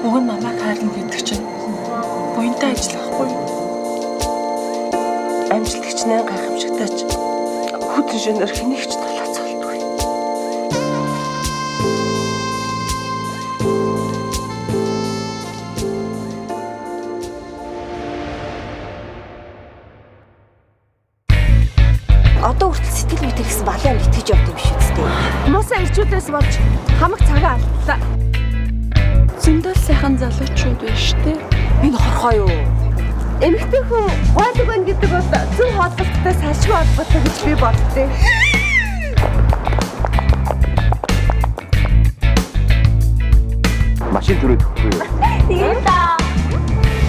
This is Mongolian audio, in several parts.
Уг нь намайг хайрна гэдэг чинь буянтай ажиллахгүй юу? Амжилтгч нэн гайхамшигтай ч хүтэн шөнөөр хэнийг ч талаацуулдаггүй. Одоо хүртэл сэтгэл мэт гэсэн балиан итгэж явд юм биш үстэй. Муусаа ирчүүдээс болж хамаг цагаа алдлаа. Зөндөл сайхан залуучууд биш үү? Энэ хорхоо юу? Эмэгтэй хүн гойдог байна гэдэг бол зөв холболттой салшгүй холбоотой гэж би боддیں۔ Машин түрээд өгөхгүй юу? Тийм да.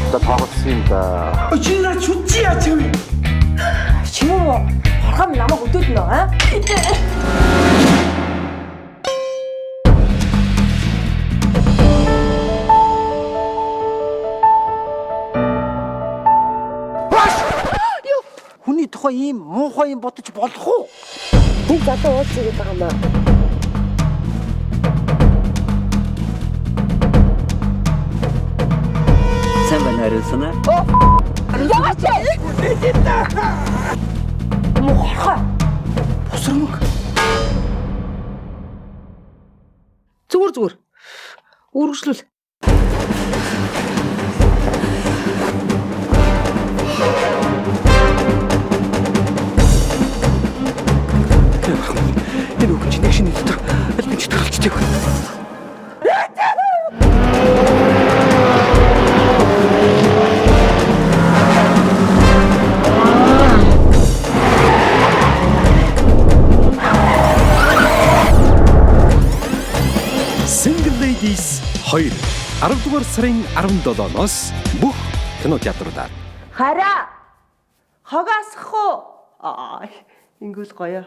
За тоглосон юм да. Чиний чүчи яач юм? Чи юм уу? Хорхоо намайг өдөөд нөө аа? Хүний тухай ийм муухай юм бодож болох уу? Нэг залуу уулз ирээд байгаа маа. Сайн байна хариулсан аа? Яваач! Мохоо. Босромог. Зүгээр. Үргэлжлүүл. Энэ үг чинь шинэ дотор аль бич төрөлчтэй вэ? Single Ladies 2 10 дугаар сарын 17-ноос бүх кинотеатруудаар. Хараа. Хогоосох уу? Ингүүл гоё.